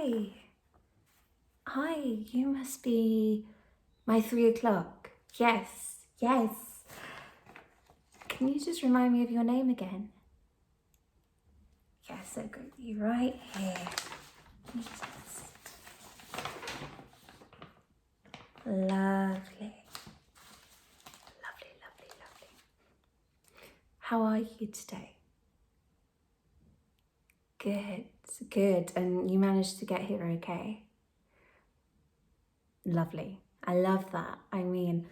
hi. Hi, you must be my 3 o'clock. Yes, yes. Can you just remind me of your name again? Yes, I've got you right here. Lovely. Lovely, lovely, lovely. How are you today? Good, good. And you managed to get here okay? Lovely. I love that. I mean,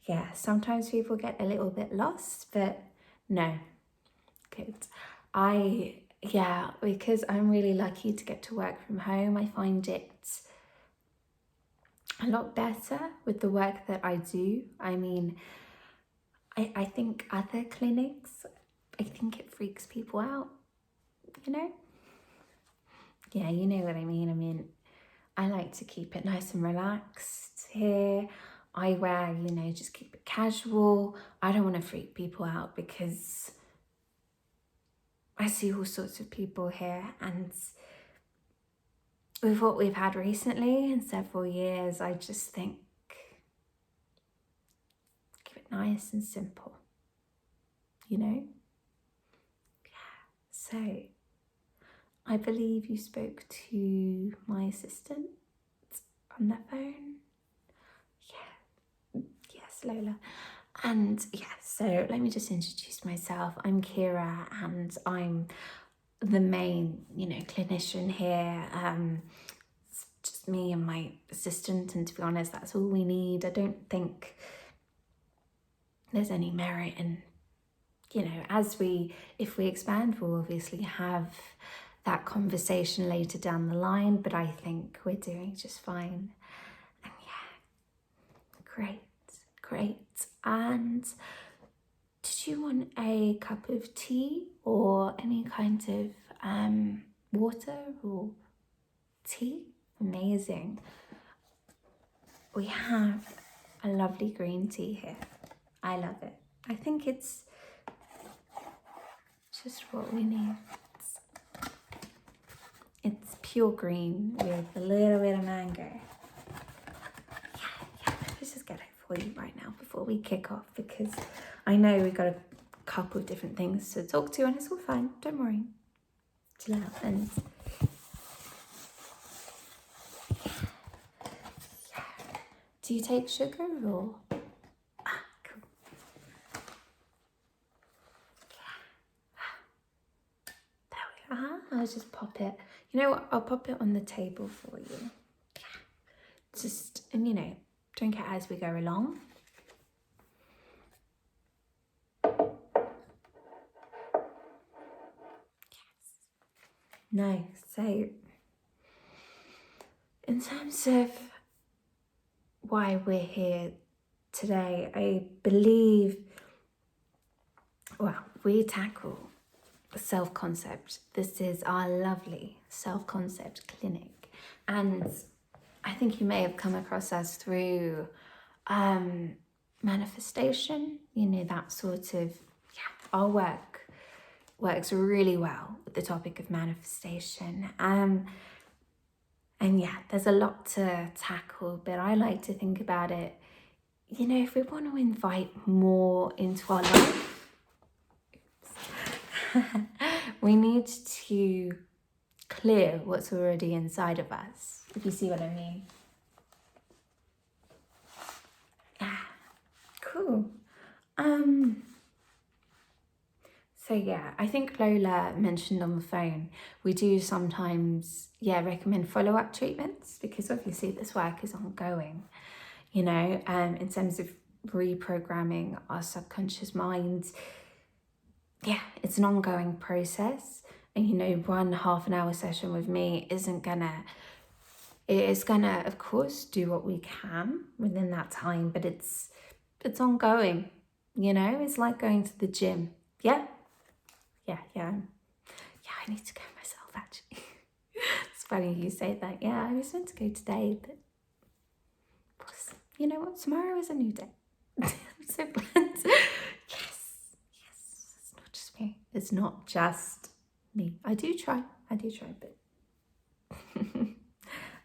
yeah, sometimes people get a little bit lost, but no, good. Because I'm really lucky to get to work from home, I find it a lot better with the work that I do. I mean, I think other clinics, I think it freaks people out, you know? Yeah, you know what I mean. I mean, I like to keep it nice and relaxed here. I wear, just keep it casual. I don't want to freak people out because I see all sorts of people here, and with what we've had recently in several years, I just think keep it nice and simple, Yeah. So I believe you spoke to my assistant on the phone. Yeah. Yes, Lola. And so let me just introduce myself. I'm Kira, and I'm the main, clinician here. It's just me and my assistant, and to be honest, that's all we need. I don't think there's any merit in, if we expand, we'll obviously have that conversation later down the line, but I think we're doing just fine. And great. And did you want a cup of tea or any kind of water or tea? Amazing. We have a lovely green tea here. I love it. I think it's just what we need. It's pure green with a little bit of mango. Let's just get it for you right now before we kick off, because I know we've got a couple of different things to talk to, and it's all fine. Don't worry. Chill out. And do you take sugar or? Cool. There we are. I'll just pop it. You know what? I'll pop it on the table for you. Just, and drink it as we go along. Nice. So, in terms of why we're here today, I believe, we tackle self-concept. This is our lovely self-concept clinic, and I think you may have come across us through manifestation, that sort of, our work works really well with the topic of manifestation. And there's a lot to tackle, but I like to think about it, if we want to invite more into our life, we need to clear what's already inside of us, if you see what I mean. Cool. So I think Lola mentioned on the phone, we do sometimes, recommend follow-up treatments, because obviously this work is ongoing, in terms of reprogramming our subconscious mind. It's an ongoing process, and one half-an-hour session with me it is gonna, of course, do what we can within that time, but it's ongoing, it's like going to the gym. I need to go myself, actually. It's funny you say that. I was meant to go today, but you know what? Tomorrow is a new day. So plans. Yes, it's not just me. It's not just me. I do try, but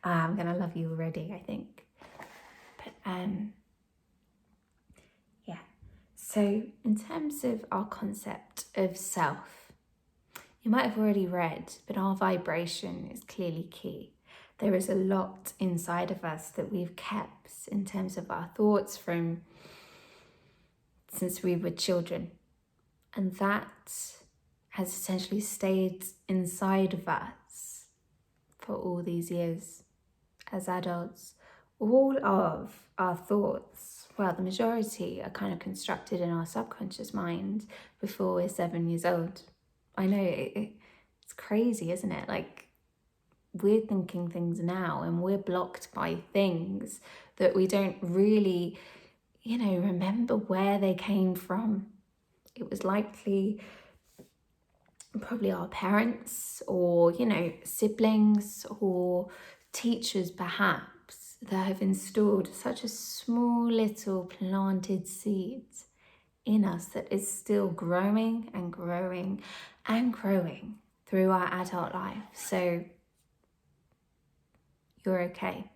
I'm gonna love you already, I think. But yeah. So in terms of our concept of self, you might have already read, but our vibration is clearly key. There is a lot inside of us that we've kept in terms of our thoughts from since we were children. And that has essentially stayed inside of us for all these years as adults. All of our thoughts, well, the majority are kind of constructed in our subconscious mind before we're 7 years old. I know it's crazy, isn't it? Like, we're thinking things now and we're blocked by things that we don't really, remember where they came from. It was likely probably our parents or, siblings or teachers perhaps that have installed such a small little planted seed in us that is still growing and growing and growing through our adult life. So you're okay.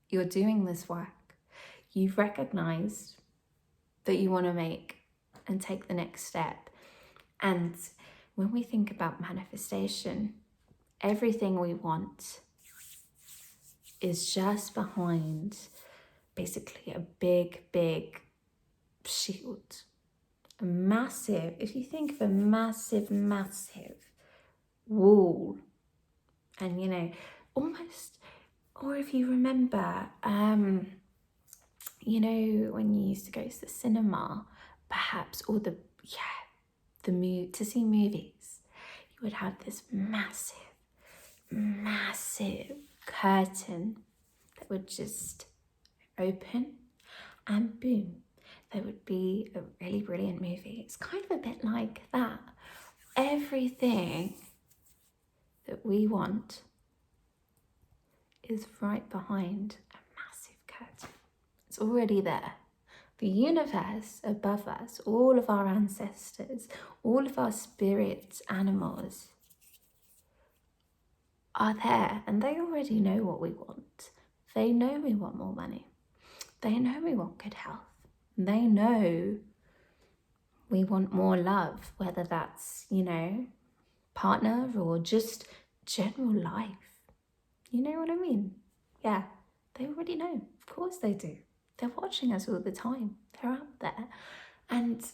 You're doing this work. You've recognized that you want to make and take the next step. And when we think about manifestation, everything we want is just behind basically a big shield. A massive, if you think of a massive wall, and almost, or if you remember, when you used to go to the cinema, perhaps, or to see movies, you would have this massive curtain that would just open, and boom, there would be a really brilliant movie. It's kind of a bit like that. Everything that we want is right behind a massive curtain. It's already there. The universe above us, all of our ancestors, all of our spirits, animals are there, and they already know what we want. They know we want more money. They know we want good health. They know we want more love, whether that's, partner or just general life. You know what I mean? Yeah, they already know. Of course they do. They're watching us all the time. They're out there. And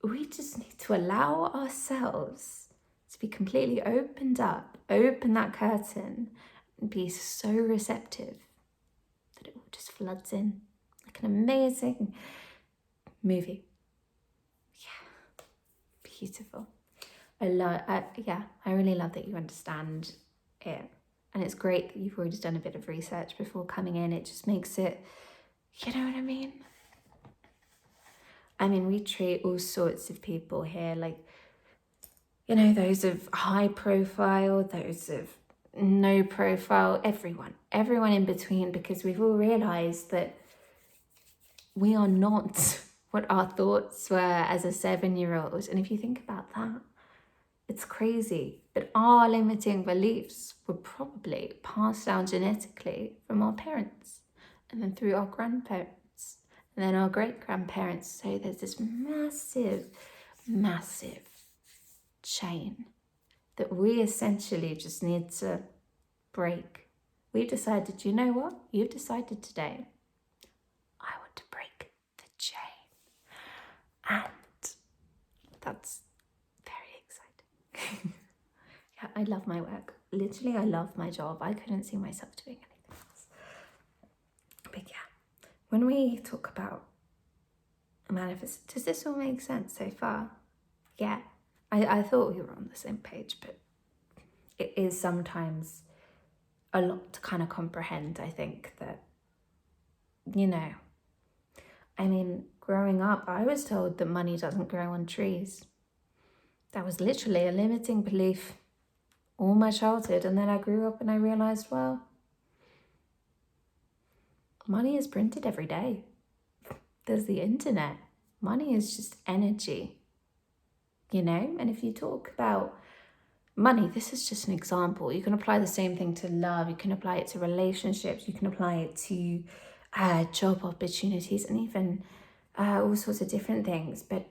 we just need to allow ourselves to be completely opened up, open that curtain, and be so receptive that it all just floods in like an amazing movie. Yeah, beautiful. I really love that you understand it. And it's great that you've already done a bit of research before coming in. It just makes it, you know what I mean? We treat all sorts of people here, like, those of high profile, those of no profile, everyone in between, because we've all realized that we are not what our thoughts were as a 7-year-old. And if you think about that, it's crazy. But our limiting beliefs were probably passed down genetically from our parents, and then through our grandparents, and then our great-grandparents. So there's this massive chain that we essentially just need to break. We've decided, you know what? You've decided today, I want to break the chain. And that's very exciting. Yeah, I love my work. Literally, I love my job. I couldn't see myself doing anything else. But yeah, when we talk about manifest, does this all make sense so far? Yeah, I thought we were on the same page, but it is sometimes a lot to kind of comprehend. I think that, growing up, I was told that money doesn't grow on trees. That was literally a limiting belief all my childhood. And then I grew up and I realized, well, money is printed every day. There's the internet. Money is just energy, And if you talk about money, this is just an example. You can apply the same thing to love, you can apply it to relationships, you can apply it to job opportunities, and even all sorts of different things. But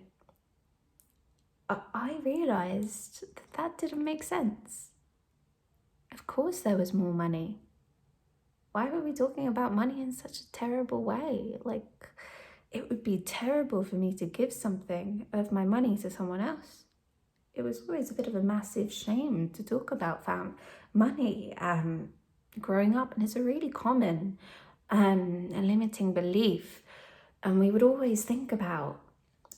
I realised that didn't make sense. Of course there was more money. Why were we talking about money in such a terrible way? Like, it would be terrible for me to give something of my money to someone else. It was always a bit of a massive shame to talk about money growing up, and it's a really common and limiting belief. And we would always think about,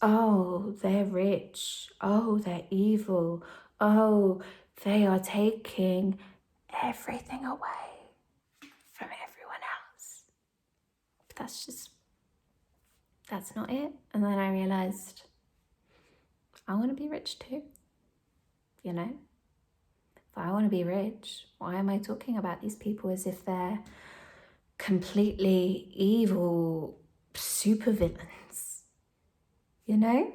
oh, they're rich, oh, they're evil, oh, they are taking everything away from everyone else. But that's not it. And then I realized I want to be rich too, you know? If I want to be rich, why am I talking about these people as if they're completely evil supervillains? You know?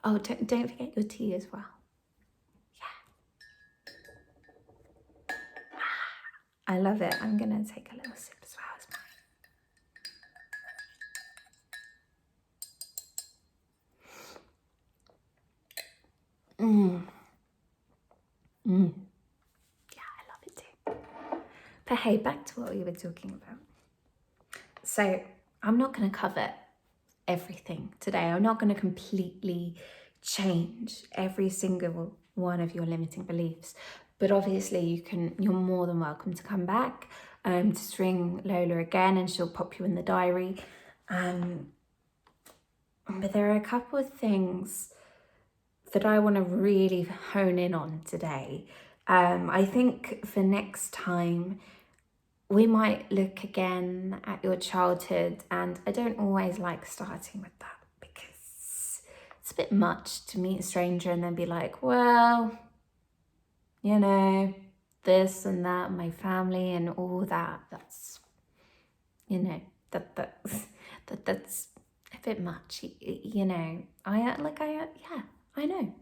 Oh, don't forget your tea as well. Yeah. I love it. I'm going to take a little sip as well as mine. Yeah, I love it too. But hey, back to what we were talking about. So I'm not going to cover everything today. I'm not going to completely change every single one of your limiting beliefs, but obviously you're more than welcome to come back, to ring Lola again, and she'll pop you in the diary. But there are a couple of things that I want to really hone in on today. I think for next time, we might look again at your childhood, and I don't always like starting with that because it's a bit much to meet a stranger and then be like, well, you know, this and that, my family and all that. That's, you know, that's a bit much, you know. I know.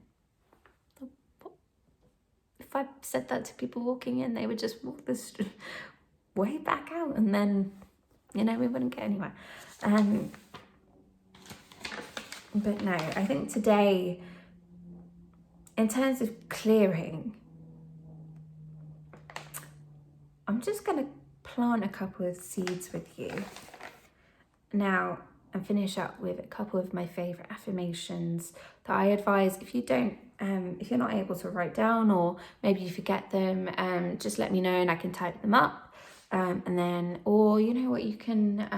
If I said that to people walking in, they would just walk this way back out, and then, you know, we wouldn't get anywhere. But no, I think today, in terms of clearing, I'm just going to plant a couple of seeds with you now and finish up with a couple of my favorite affirmations that I advise if you don't, if you're not able to write down, or maybe you forget them, just let me know and I can type them up. And then, or you know what, you can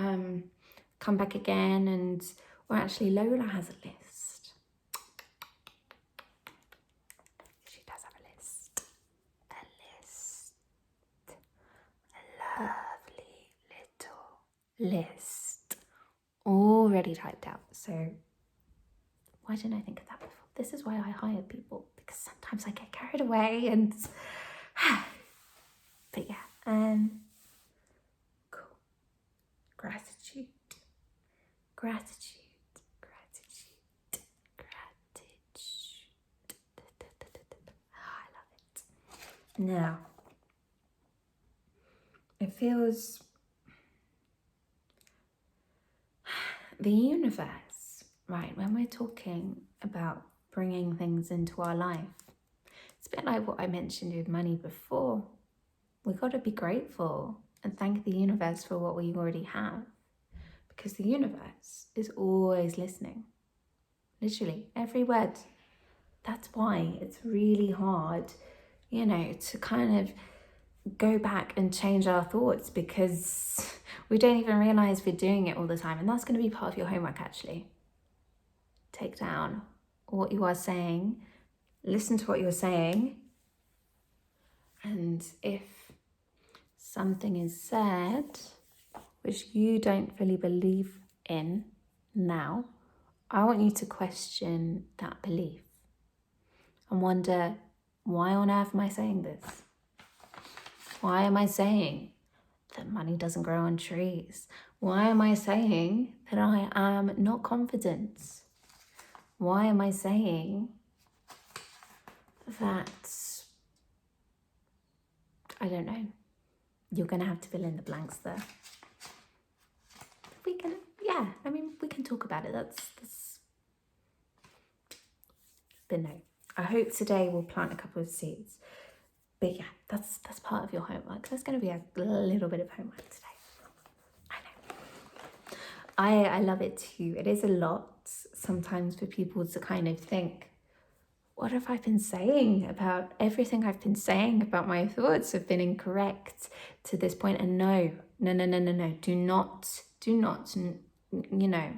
come back again, and, or actually Lola has a list. She does have a list. A lovely little list already typed out. So why didn't I think of that before? This is why I hire people, because sometimes I get carried away and but yeah, cool. Gratitude. I love it. Now, it feels the universe, right? When we're talking about bringing things into our life, it's a bit like what I mentioned with money before. We got to be grateful and thank the universe for what we already have, because the universe is always listening. Literally every word. That's why it's really hard, you know, to kind of go back and change our thoughts, because we don't even realize we're doing it all the time. And that's going to be part of your homework, actually. Take down what you are saying, listen to what you're saying, and if something is said which you don't fully believe in now, I want you to question that belief and wonder, why on earth am I saying this? Why am I saying that money doesn't grow on trees? Why am I saying that I am not confident? Why am I saying that, I don't know, you're going to have to fill in the blanks there. We can, yeah, I mean, we can talk about it. That's, but no, I hope today we'll plant a couple of seeds. But yeah, that's part of your homework. There's going to be a little bit of homework today. I know. I love it too. It is a lot sometimes for people to kind of think, what have I been saying about everything I've been saying about my thoughts have been incorrect to this point? And no. Do not, you know,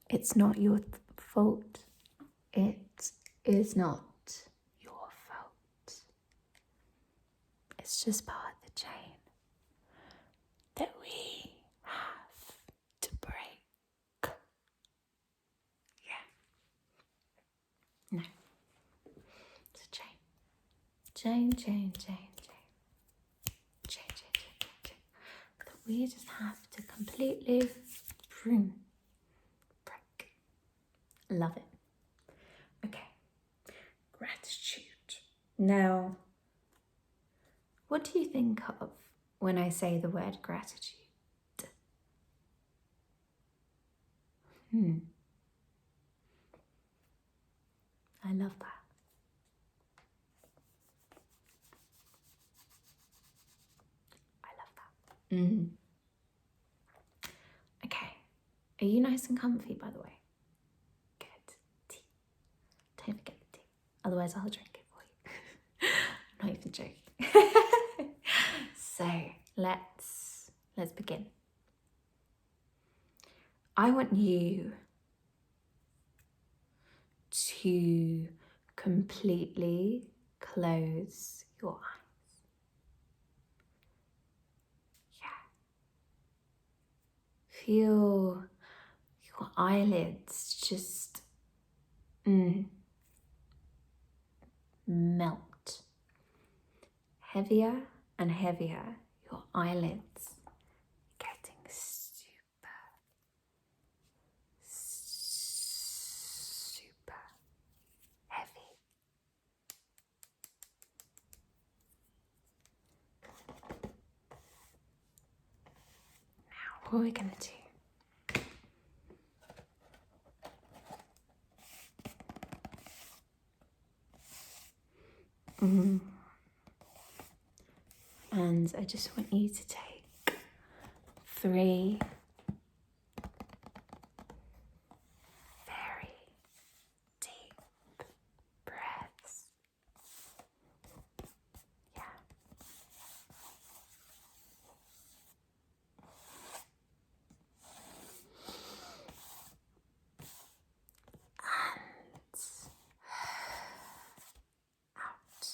it's not your fault. It is not your fault. It's just part of the chain that we have to break. Yeah. No. It's a chain. Chain. That we just have to completely break. Love it. Okay. Gratitude. Now, what do you think of when I say the word gratitude? I love that. Okay. Are you nice and comfy, by the way? Good. Tea. Don't forget the tea. Otherwise, I'll drink it for you. I'm not even joking. So let's begin. I want you to completely close your eyes. Yeah. Feel your eyelids just melt. Heavier and heavier, your eyelids getting super heavy. Now, what are we going to do? And I just want you to take 3 very deep breaths. Yeah. And out.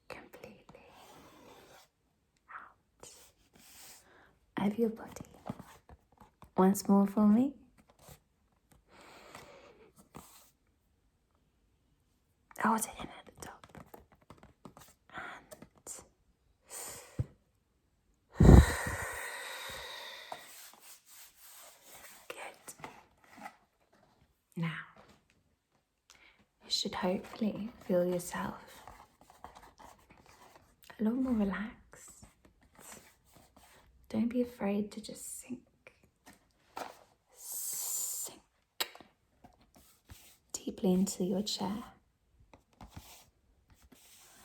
Completely out of your body. Once more for me. Hold it in at the top. And good. Now, you should hopefully feel yourself a lot more relaxed. Don't be afraid to just sink deeply into your chair.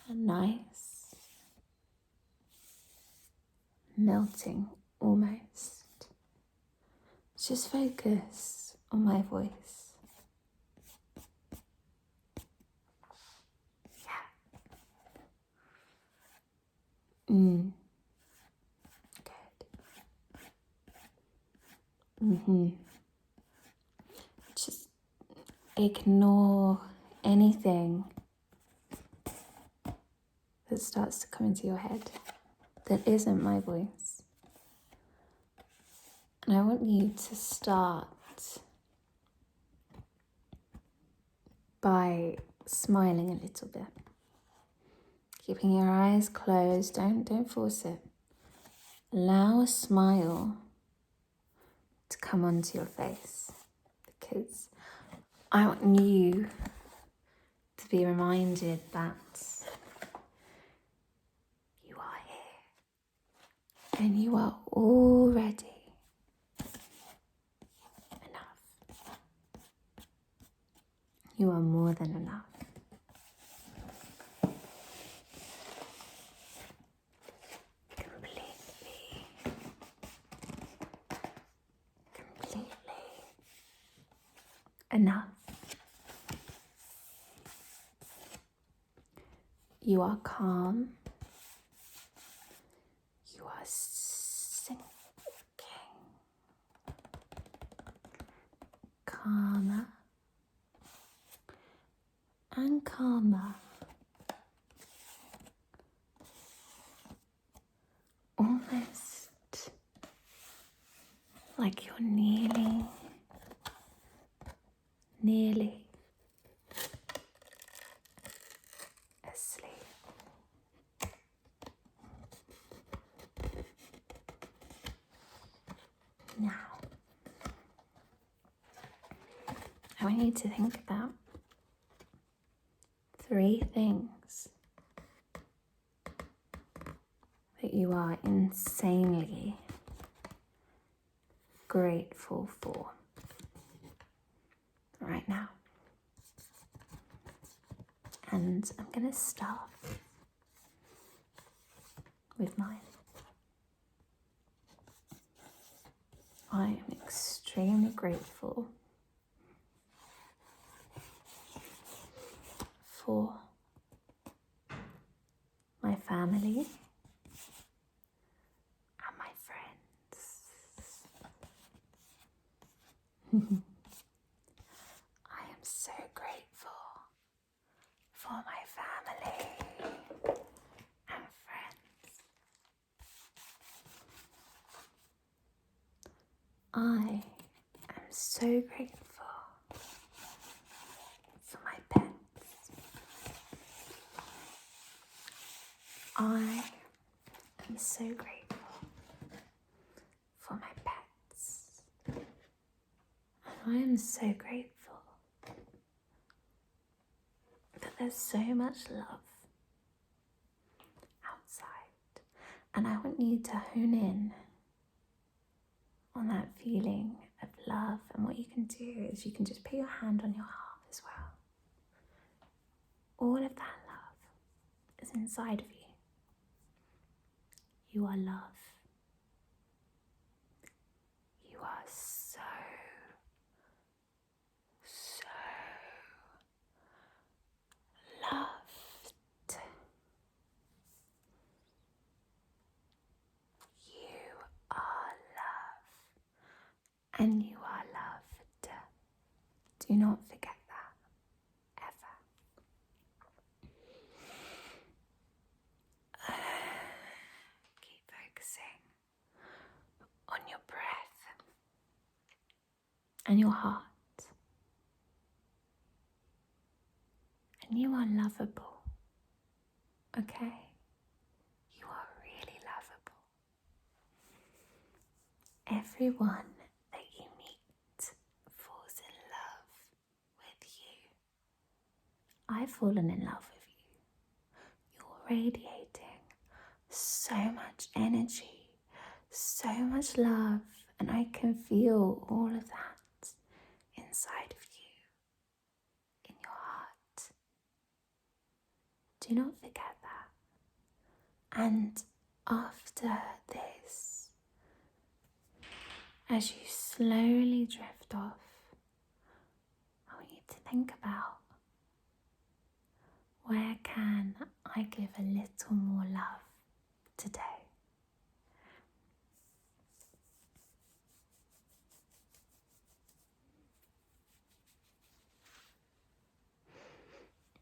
A nice melting almost. Just focus on my voice. Yeah. Good. Just ignore anything that starts to come into your head that isn't my voice. And I want you to start by smiling a little bit. Keeping your eyes closed, don't force it. Allow a smile to come onto your face, because I want you to be reminded that you are here and you are already enough. You are more than enough. Completely enough. You are calm. You are sinking. Calmer and calmer. Almost like you're nearly asleep. Now, I want you to think about 3 things that you are insanely grateful for right now. And I'm going to start with mine. I am extremely grateful for my family and my friends. I am so grateful for my family and friends. I am so grateful for my pets. I am so grateful for my pets. And I am so grateful that there's so much love outside. And I want you to hone in on that feeling of love. And what you can do is you can just put your hand on your heart as well. All of that love is inside of you. You are love. You are so loved. You are love. And you are loved. Do not forget that, ever. Keep focusing on your breath and your heart. And you are lovable, okay? You are really lovable. Everyone that you meet falls in love with you. I've fallen in love with you. You're radiating so much energy, so much love, and I can feel all of that inside of you, in your heart. Do not forget that. And after this, as you slowly drift off, I want you to think about, where can I give a little more love today?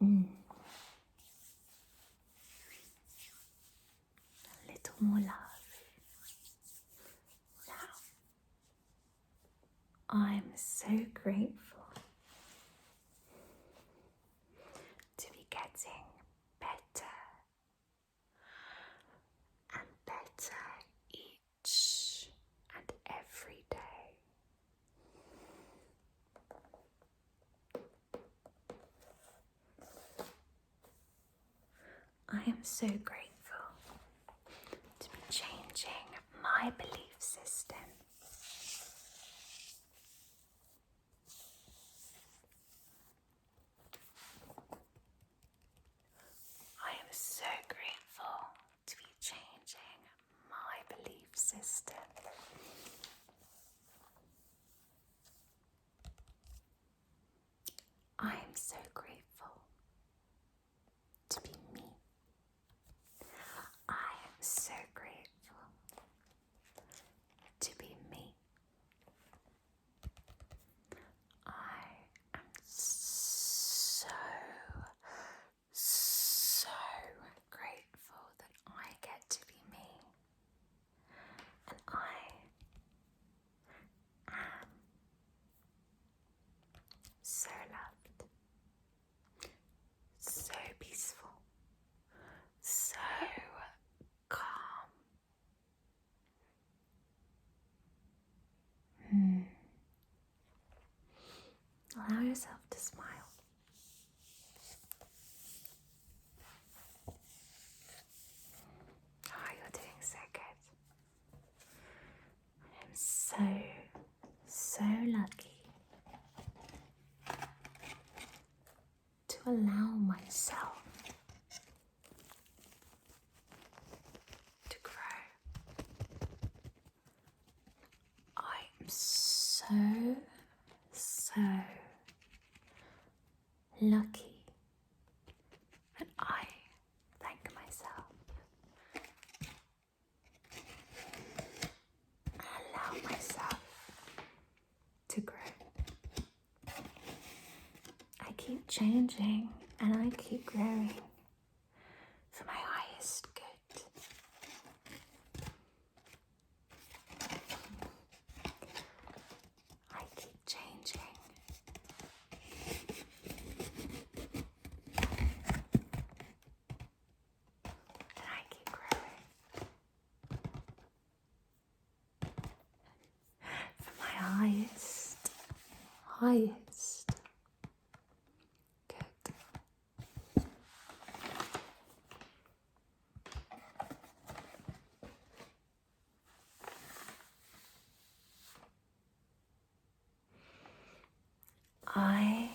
A little more love. Now, I'm so grateful to be getting better and better each and every day. I am so grateful to be changing my belief system. I am so grateful to be changing my belief system. I am so grateful to be me. I am so grateful to be me. I am so grateful that I get to be me. And I am so loved, so peaceful, so calm. Allow yourself to smile. Oh, you're doing so good. I am so lucky to allow myself to grow. I am so lucky that I thank myself and allow myself to grow. I keep changing and I keep growing for my highest good. I keep changing and I keep growing for my highest good. I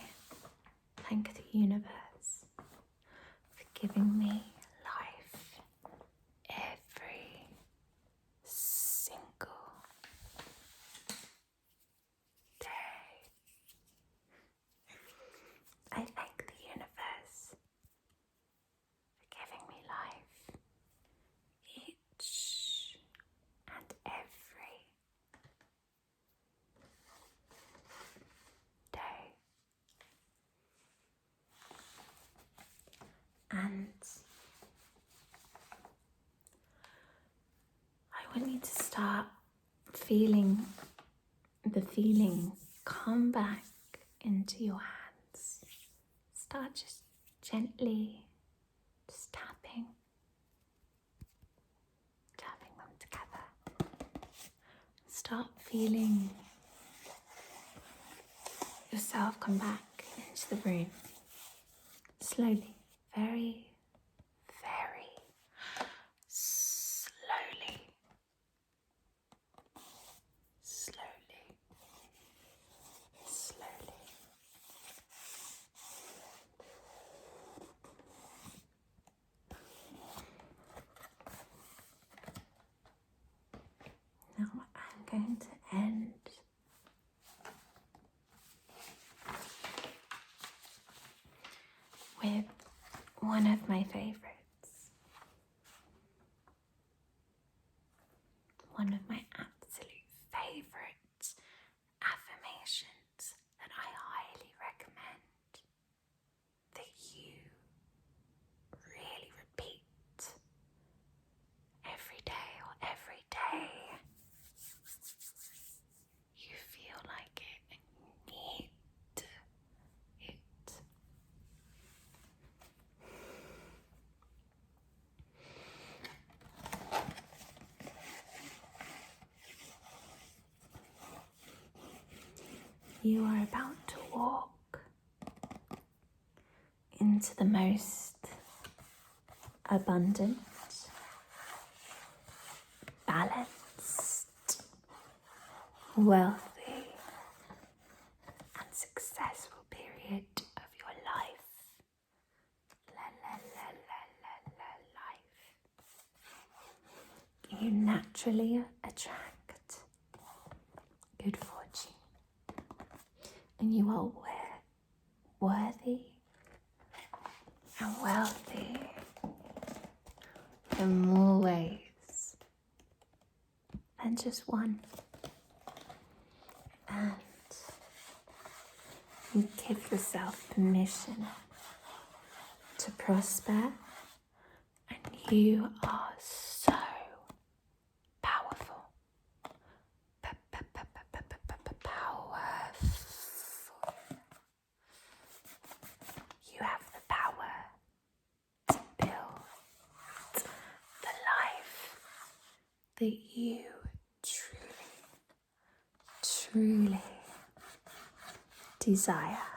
thank the universe for giving me life every single day. I thank the universe for giving me life each and every day. And I want you to start feeling the feeling come back into your hands. Start just gently, just tapping them together. Start feeling yourself come back into the room. Slowly, very slowly. Now I'm going to end with one of my favorites. One of my absolute favorite affirmations that I highly recommend that you really repeat every day, or every day you feel like it and you need it. You are about to walk into the most abundant, balanced, wealthy, and successful period of your life. Life. You naturally attract good fortune, and you are worthy and wealthy in more ways than just one. And you give yourself permission to prosper, and you are so powerful. Powerful. You have the power to build the life that you truly desire.